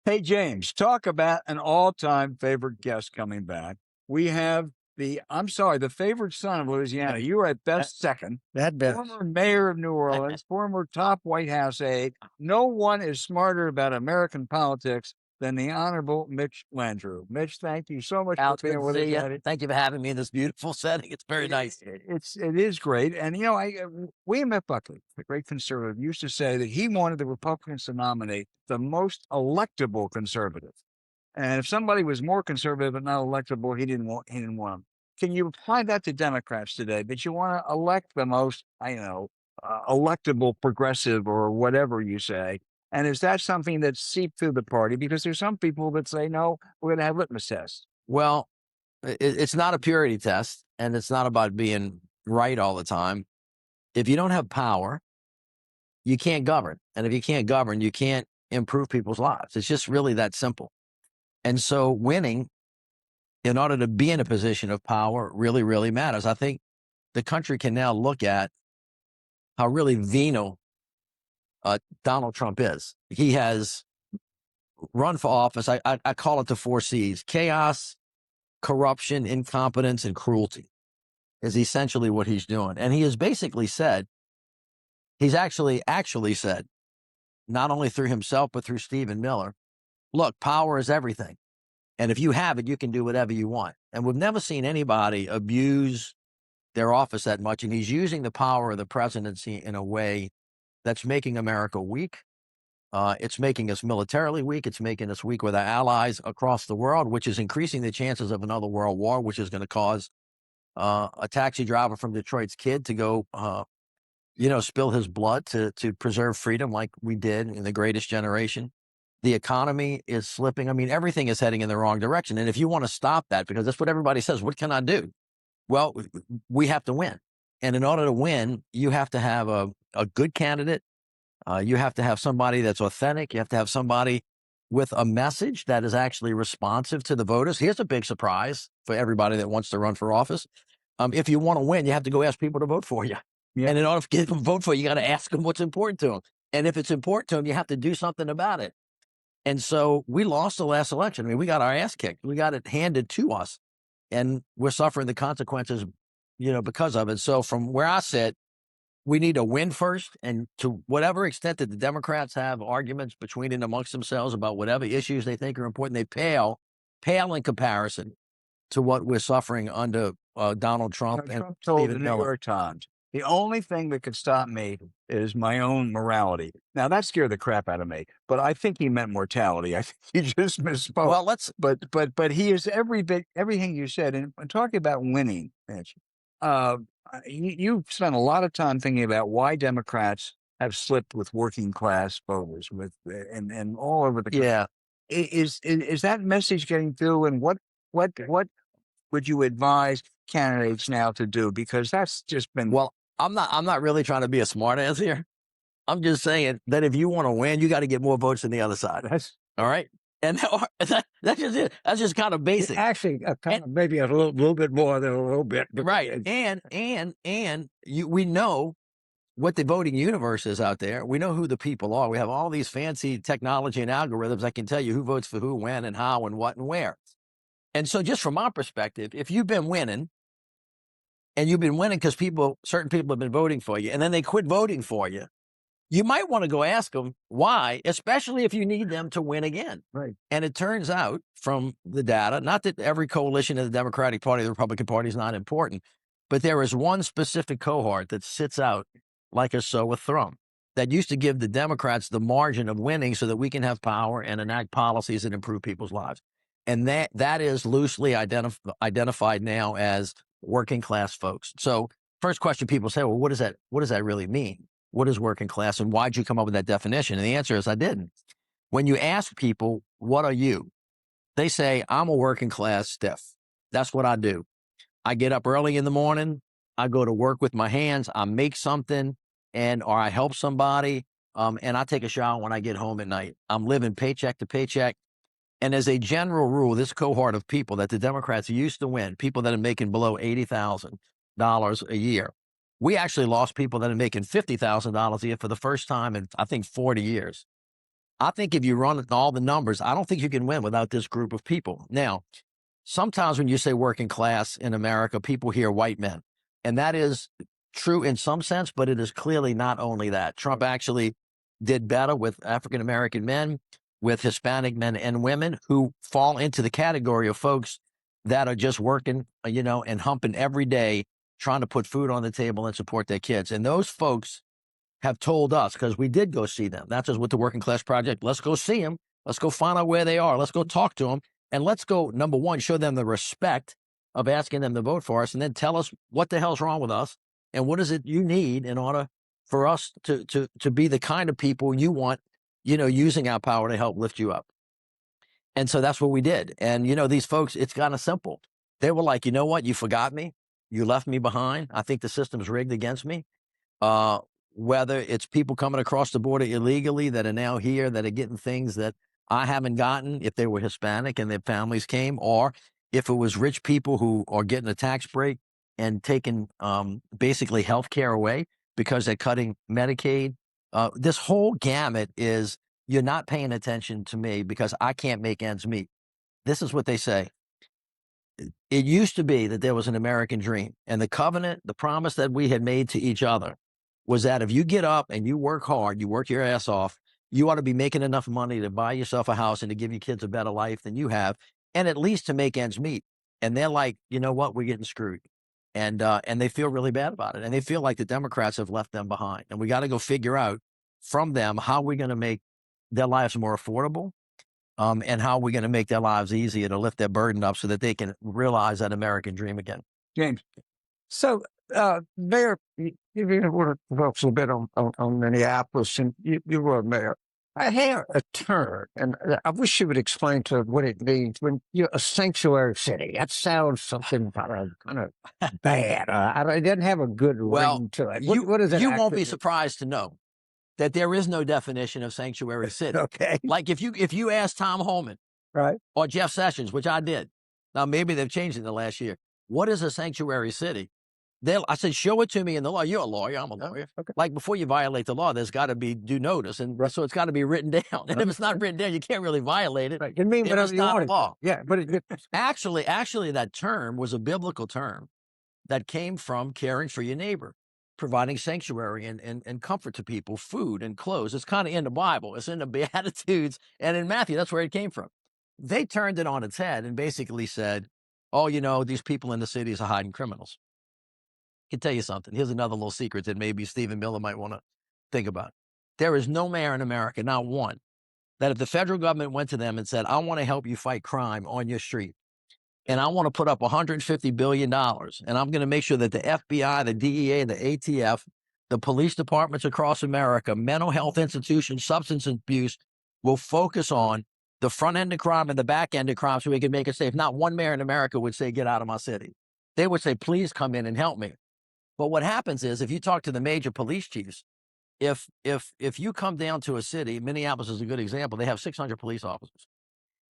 Hey, James, talk about an all-time favorite guest coming back. We have the favorite son of Louisiana. You are at best second. That best. Former mayor of New Orleans, former top White House aide. No one is smarter about American politics than the Honorable Mitch Landrieu. Mitch, thank you so much Al, for being with us, Daddy. Thank you for having me in this beautiful setting. It's very nice. It is great, and William F. Buckley, the great conservative, used to say that he wanted the Republicans to nominate the most electable conservative. And if somebody was more conservative but not electable, he didn't want them. Can you apply that to Democrats today? That you want to elect the most, electable progressive or whatever you say. And is that something that's seeped through the party? Because there's some people that say, no, we're going to have litmus tests. Well, it's not a purity test, and it's not about being right all the time. If you don't have power, you can't govern. And if you can't govern, you can't improve people's lives. It's just really that simple. And so winning in order to be in a position of power really, really matters. I think the country can now look at how really venal Donald Trump is. He has run for office. I call it the 4 C's: chaos, corruption, incompetence, and cruelty is essentially what he's doing. And he has basically said, he's actually said, not only through himself, but through Stephen Miller, look, power is everything. And if you have it, you can do whatever you want. And we've never seen anybody abuse their office that much. And he's using the power of the presidency in a way that's making America weak. It's making us militarily weak. It's making us weak with our allies across the world, which is increasing the chances of another world war, which is going to cause a taxi driver from Detroit's kid to go, spill his blood to preserve freedom like we did in the Greatest Generation. The economy is slipping. I mean, everything is heading in the wrong direction. And if you want to stop that, because that's what everybody says, what can I do? Well, we have to win. And in order to win, you have to have a good candidate. You have to have somebody that's authentic. You have to have somebody with a message that is actually responsive to the voters. Here's a big surprise for everybody that wants to run for office. If you want to win, you have to go ask people to vote for you. Yeah. And in order to get them to vote for you, you got to ask them what's important to them. And if it's important to them, you have to do something about it. And so we lost the last election. I mean, we got our ass kicked. We got it handed to us, and we're suffering the consequences, because of it. So from where I sit, we need to win first. And to whatever extent that the Democrats have arguments between and amongst themselves about whatever issues they think are important, they pale in comparison to what we're suffering under Donald Trump. Trump told the New York Times, the only thing that could stop me is my own morality. Now that scared the crap out of me, but I think he meant mortality. I think he just misspoke. Well, but he is everything you said. And talking about winning, Mitch, you've spent a lot of time thinking about why Democrats have slipped with working class voters and all over the country. Yeah. Is that message getting through? And what would you advise candidates now to do? Because that's just been. Well, I'm not really trying to be a smart ass here. I'm just saying that if you want to win, you got to get more votes than the other side. All right. And that's just it. That's just kind of basic. Actually, maybe a little bit more than a little bit. Right. And we know what the voting universe is out there. We know who the people are. We have all these fancy technology and algorithms that can tell you who votes for who, when, and how, and what, and where. And so just from our perspective, if you've been winning, and you've been winning because certain people have been voting for you, and then they quit voting for you, you might want to go ask them why, especially if you need them to win again. Right. And it turns out from the data, not that every coalition in the Democratic Party, the Republican Party is not important, but there is one specific cohort that sits out like a sore thumb that used to give the Democrats the margin of winning so that we can have power and enact policies that improve people's lives. And that is loosely identified now as working class folks. So first question people say, well, what does that really mean? What is working class, and why'd you come up with that definition? And the answer is I didn't. When you ask people, what are you? They say, I'm a working class stiff. That's what I do. I get up early in the morning. I go to work with my hands. I make something or I help somebody. And I take a shower when I get home at night. I'm living paycheck to paycheck. And as a general rule, this cohort of people that the Democrats used to win, people that are making below $80,000 a year, we actually lost people that are making $50,000 a year for the first time in, I think, 40 years. I think if you run all the numbers, I don't think you can win without this group of people. Now, sometimes when you say working class in America, people hear white men. And that is true in some sense, but it is clearly not only that. Trump actually did better with African American men, with Hispanic men and women who fall into the category of folks that are just working, and humping every day, trying to put food on the table and support their kids. And those folks have told us, because we did go see them. That's just with the Working Class Project. Let's go see them. Let's go find out where they are. Let's go talk to them. And let's go, number one, show them the respect of asking them to vote for us, and then tell us what the hell's wrong with us and what is it you need in order for us to be the kind of people you want, using our power to help lift you up. And so that's what we did. And, these folks, it's kind of simple. They were like, you know what? You forgot me. You left me behind. I think the system's rigged against me. Whether it's people coming across the border illegally that are now here, that are getting things that I haven't gotten if they were Hispanic and their families came, or if it was rich people who are getting a tax break and taking basically health care away because they're cutting Medicaid. This whole gamut is, you're not paying attention to me because I can't make ends meet. This is what they say. It used to be that there was an American dream, and the covenant, the promise that we had made to each other was that if you get up and you work hard, you work your ass off, you ought to be making enough money to buy yourself a house and to give your kids a better life than you have, and at least to make ends meet. And they're like, you know what, we're getting screwed. And they feel really bad about it. And they feel like the Democrats have left them behind. And we got to go figure out from them how we're going to make their lives more affordable, and how we're going to make their lives easier to lift their burden up so that they can realize that American dream again. James. So, Mayor, you want to focus a bit on Minneapolis, and you were mayor. I had a term, and I wish you would explain to what it means when you're a sanctuary city. That sounds something kind of bad. It doesn't have a good ring to it. What is it? You won't be surprised to know that there is no definition of sanctuary city. Okay. Like if you ask Tom Homan, right, or Jeff Sessions, which I did. Now maybe they've changed it in the last year. What is a sanctuary city? I said, show it to me in the law. You're a lawyer. I'm a lawyer. Okay. Like before you violate the law, there's got to be due notice, and so it's got to be written down. And if it's not written down, you can't really violate it. Right. It means whatever you want. Law. Yeah, but actually, that term was a biblical term that came from caring for your neighbor, providing sanctuary and comfort to people, food and clothes. It's kind of in the Bible. It's in the Beatitudes and in Matthew. That's where it came from. They turned it on its head and basically said, oh, these people in the cities are hiding criminals. I can tell you something. Here's another little secret that maybe Stephen Miller might want to think about. There is no mayor in America, not one, that if the federal government went to them and said, I want to help you fight crime on your street, and I want to put up $150 billion, and I'm going to make sure that the FBI, the DEA, the ATF, the police departments across America, mental health institutions, substance abuse, will focus on the front end of crime and the back end of crime so we can make it safe. Not one mayor in America would say, get out of my city. They would say, please come in and help me. But what happens is, if you talk to the major police chiefs, if you come down to a city, Minneapolis is a good example, they have 600 police officers.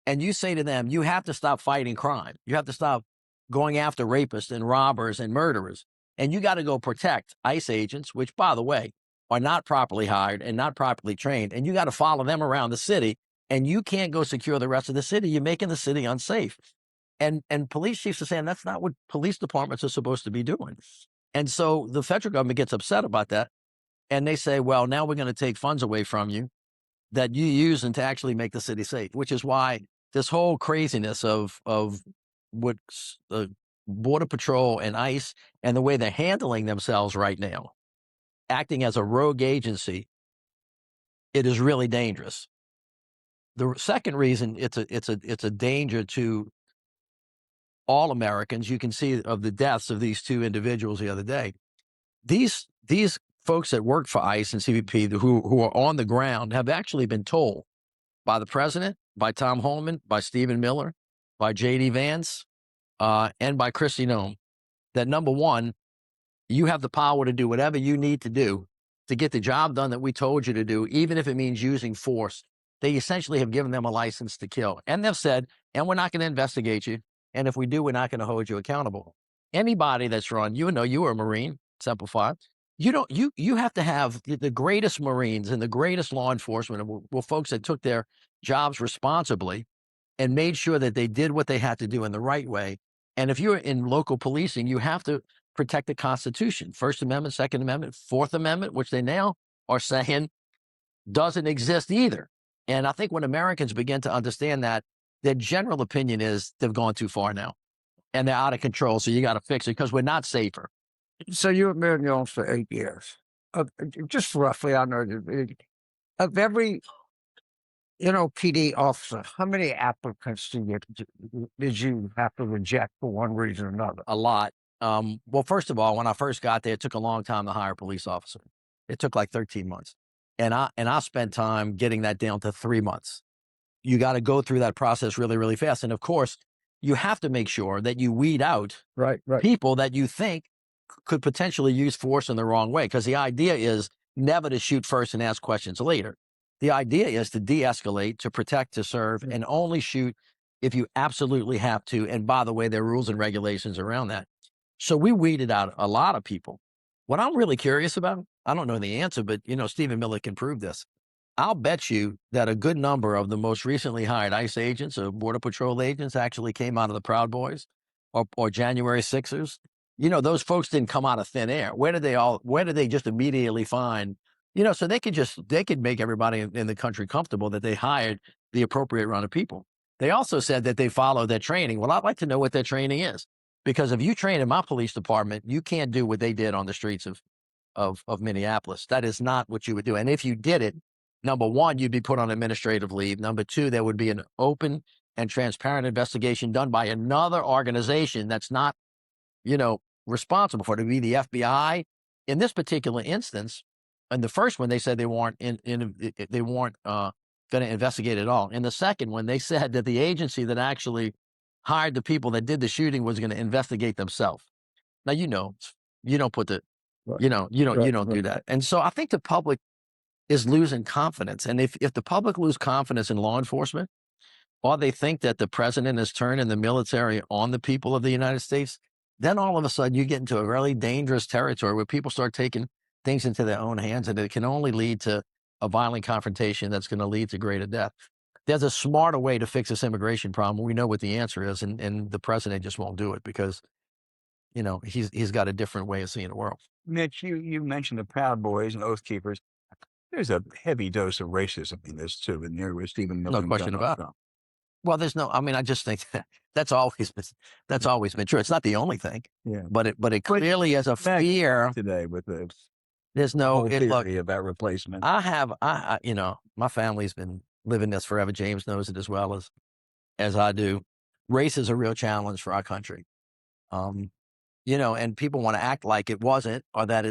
And you say to them, you have to stop fighting crime. You have to stop going after rapists and robbers and murderers. And you got to go protect ICE agents, which, by the way, are not properly hired and not properly trained. And you got to follow them around the city. And you can't go secure the rest of the city. You're making the city unsafe. And police chiefs are saying that's not what police departments are supposed to be doing. And so the federal government gets upset about that. And they say, well, now we're going to take funds away from you that you use to actually make the city safe, which is why this whole craziness of what Border Patrol and ICE and the way they're handling themselves right now, acting as a rogue agency, it is really dangerous. The second reason it's a danger to all Americans, you can see of the deaths of these two individuals the other day. These folks that work for ICE and CBP who are on the ground have actually been told by the president, by Tom Homan, by Stephen Miller, by J.D. Vance, and by Kristi Noem, that number one, you have the power to do whatever you need to do to get the job done that we told you to do, even if it means using force. They essentially have given them a license to kill. And they've said, and we're not going to investigate you. And if we do, we're not going to hold you accountable. Anybody that's run, you were a Marine, Semper Fi. you have to have the greatest Marines and the greatest law enforcement were folks that took their jobs responsibly and made sure that they did what they had to do in the right way. And if you're in local policing, you have to protect the Constitution, First Amendment, Second Amendment, Fourth Amendment, which they now are saying doesn't exist either. And I think when Americans begin to understand that, their general opinion is they've gone too far now and they're out of control. So you got to fix it because we're not safer. So you were married in Jones for 8 years. Just roughly, I know, of every, PD officer, how many applicants did you have to reject for one reason or another? A lot. Well, first of all, when I first got there, it took a long time to hire a police officer. It took like 13 months. And I spent time getting that down to 3 months. You got to go through that process really, really fast. And of course, you have to make sure that you weed out Right. people that you think could potentially use force in the wrong way. Because the idea is never to shoot first and ask questions later. The idea is to de-escalate, to protect, to serve, and only shoot if you absolutely have to. And by the way, there are rules and regulations around that. So we weeded out a lot of people. What I'm really curious about, I don't know the answer, but Stephen Miller can prove this. I'll bet you that a good number of the most recently hired ICE agents or Border Patrol agents actually came out of the Proud Boys or January 6ers. Those folks didn't come out of thin air. Where did they just immediately find, so they could make everybody in the country comfortable that they hired the appropriate run of people. They also said that they followed their training. Well, I'd like to know what their training is, because if you train in my police department, you can't do what they did on the streets of Minneapolis. That is not what you would do. And if you did it, number one, you'd be put on administrative leave. Number two, there would be an open and transparent investigation done by another organization that's not, responsible for it. It would be the FBI. In this particular instance, in the first one, they said they weren't going to investigate at all. In the second one, they said that the agency that actually hired the people that did the shooting was going to investigate themselves. Now, you don't put the, you don't do that. And so I think the public is losing confidence. And if the public lose confidence in law enforcement, or they think that the president is turning the military on the people of the United States, then all of a sudden you get into a really dangerous territory where people start taking things into their own hands, and it can only lead to a violent confrontation that's going to lead to greater death. There's a smarter way to fix this immigration problem. We know what the answer is, and the president just won't do it because, he's got a different way of seeing the world. Mitch, you mentioned the Proud Boys and Oath Keepers. There's a heavy dose of racism in this too, and there was Stephen Miller. No question about it. Well, I just think that's always been true. It's not the only thing, but it clearly is a fear today with the. There's no theory about replacement. I my family's been living this forever. James knows it as well as I do. Race is a real challenge for our country. And people want to act like it wasn't, or that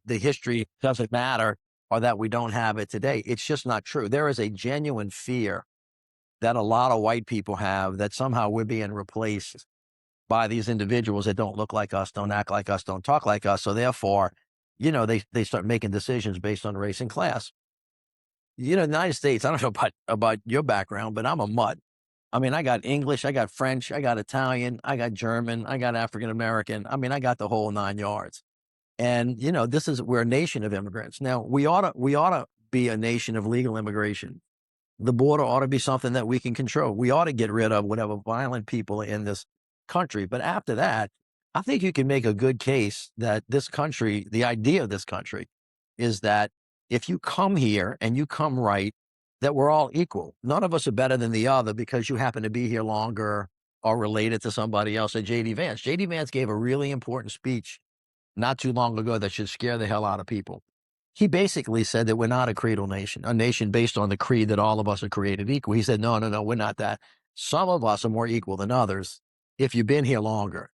the history doesn't matter, or that we don't have it today. It's just not true. There is a genuine fear that a lot of white people have that somehow we're being replaced by these individuals that don't look like us, don't act like us, don't talk like us. So therefore, they start making decisions based on race and class. The United States, I don't know about your background, but I'm a mutt. I mean, I got English, I got French, I got Italian, I got German, I got African-American. I mean, I got the whole 9 yards. And, we're a nation of immigrants. Now, we ought to be a nation of legal immigration. The border ought to be something that we can control. We ought to get rid of whatever violent people are in this country. But after that, I think you can make a good case that this country, the idea of this country, is that if you come here and you come right, that we're all equal. None of us are better than the other because you happen to be here longer or related to somebody else. At J.D. Vance. J.D. Vance gave a really important speech not too long ago that should scare the hell out of people. He basically said that we're not a creedal nation, a nation based on the creed that all of us are created equal. He said, no, we're not that. Some of us are more equal than others if you've been here longer,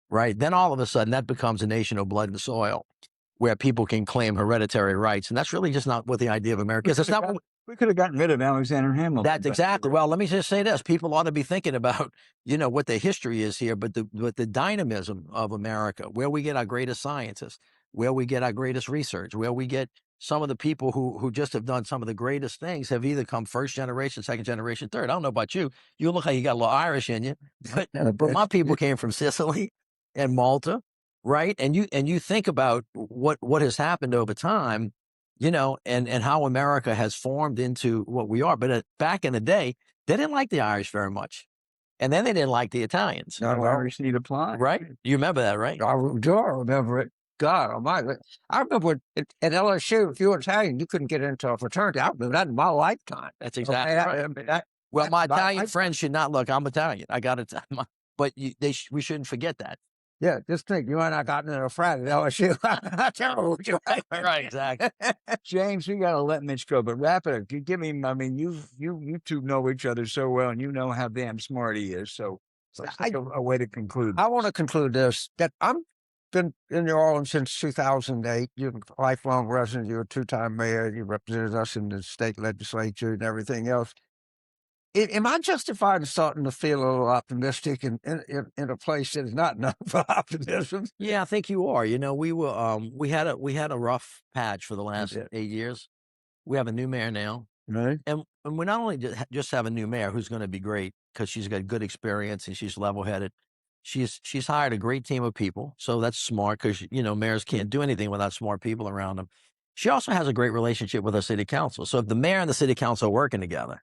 right? Then all of a sudden that becomes a nation of blood and soil where people can claim hereditary rights. And that's really just not what the idea of America is. It's not what we could have gotten rid of Alexander Hamilton. That's exactly. Well, let me just say this. People ought to be thinking about, what the history is here, but the dynamism of America, where we get our greatest scientists, where we get our greatest research, where we get some of the people who just have done some of the greatest things have either come first generation, second generation, third. I don't know about you. You look like you got a little Irish in you, but my people came from Sicily and Malta right? And you think about what has happened over time, and how America has formed into what we are. But back in the day, they didn't like the Irish very much, and then they didn't like the Italians. No Irish need apply. Right? You remember that, right? I do remember it. God Almighty! I remember at LSU, if you were Italian, you couldn't get into a fraternity. I remember that in my lifetime. That's exactly right. Well, my Italian friends should not look. I'm Italian. I got it. But we shouldn't forget that. Yeah, just think, you and I got into a frat at LSU. I tell you, Right, exactly. James, we got to let Mitch go, but wrap it up. Give me, I mean, you two know each other so well, and you know how damn smart he is. So let's think of a way to conclude. I want to conclude this, that I'm been in New Orleans since 2008. You're a lifelong resident. You're a two-time mayor. You represented us in the state legislature and everything else. Am I justified in starting to feel a little optimistic in a place that is not known for optimism? Yeah, I think you are. We had a rough patch for the last 8 years. We have a new mayor now, Right. and we not only just have a new mayor who's going to be great because she's got good experience and she's level-headed. She's hired a great team of people, so that's smart because mayors can't do anything without smart people around them. She also has a great relationship with her city council. So if the mayor and the city council are working together,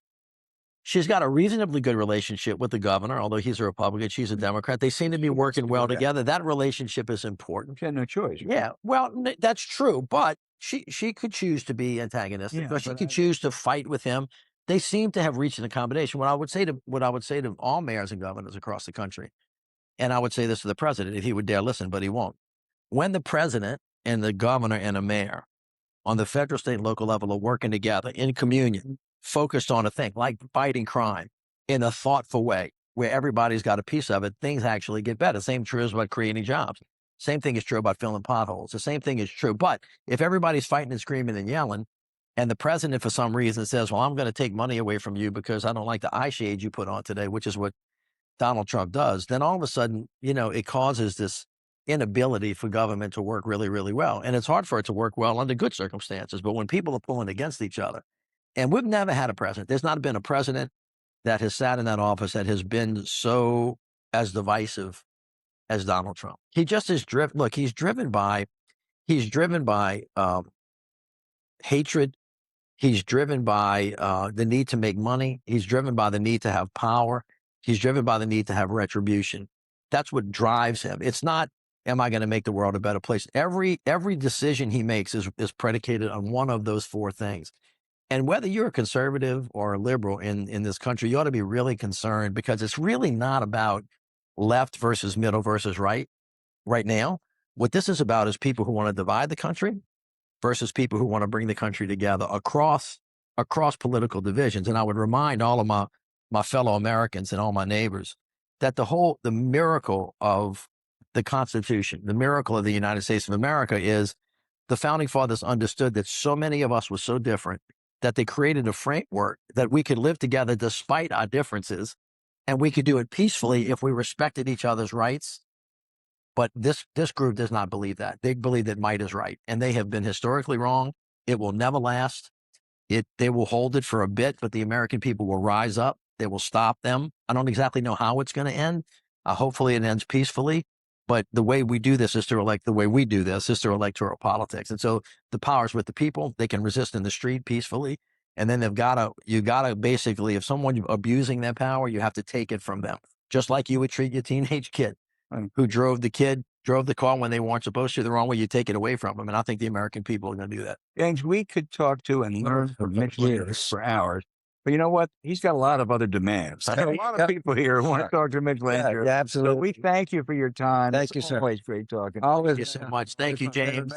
she's got a reasonably good relationship with the governor, although he's a Republican, she's a Democrat. They seem to be working well together. That relationship is important. She had no choice. Yeah, well, that's true, but she could choose to be antagonistic, or she could choose to fight with him. They seem to have reached an accommodation. What I would say to all mayors and governors across the country, and I would say this to the president if he would dare listen, but he won't. When the president and the governor and a mayor on the federal, state, and local level are working together in communion, focused on a thing like fighting crime in a thoughtful way where everybody's got a piece of it, things actually get better. Same true as about creating jobs. Same thing is true about filling potholes. The same thing is true. But if everybody's fighting and screaming and yelling, and the president for some reason says, well, I'm going to take money away from you because I don't like the eye shade you put on today, which is what Donald Trump does, then all of a sudden, it causes this inability for government to work really, really well. And it's hard for it to work well under good circumstances. But when people are pulling against each other, and we've never had a president, there's not been a president that has sat in that office that has been so as divisive as Donald Trump. He just is driven. Look, he's driven by hatred. He's driven by the need to make money. He's driven by the need to have power. He's driven by the need to have retribution. That's what drives him. It's not, am I going to make the world a better place? Every decision he makes is predicated on one of those four things. And whether you're a conservative or a liberal in this country, you ought to be really concerned because it's really not about left versus middle versus right now. What this is about is people who want to divide the country versus people who want to bring the country together across political divisions. And I would remind all of my fellow Americans and all my neighbors that the miracle of the Constitution, the miracle of the United States of America is the founding fathers understood that so many of us were so different that they created a framework that we could live together despite our differences, and we could do it peacefully if we respected each other's rights. But this group does not believe that. They believe that might is right, and they have been historically wrong. It will never last. They will hold it for a bit, but the American people will rise up. They will stop them. I don't exactly know how it's going to end. Hopefully it ends peacefully. But the way we do this is through electoral politics. And so the power's with the people. They can resist in the street peacefully. And then you gotta basically, if someone's abusing that power, you have to take it from them. Just like you would treat your teenage kid who drove the car when they weren't supposed to the wrong way, you take it away from them. And I think the American people are going to do that. James, we could talk to and learn from Mitch Landrieu for hours. But you know what? He's got a lot of other demands. There are a lot of people here who want to talk to Mitch Landrieu. Yeah, absolutely. So we thank you for your time. Thank you, sir. Always great talking. Always. Thank you so much. Thank you, James.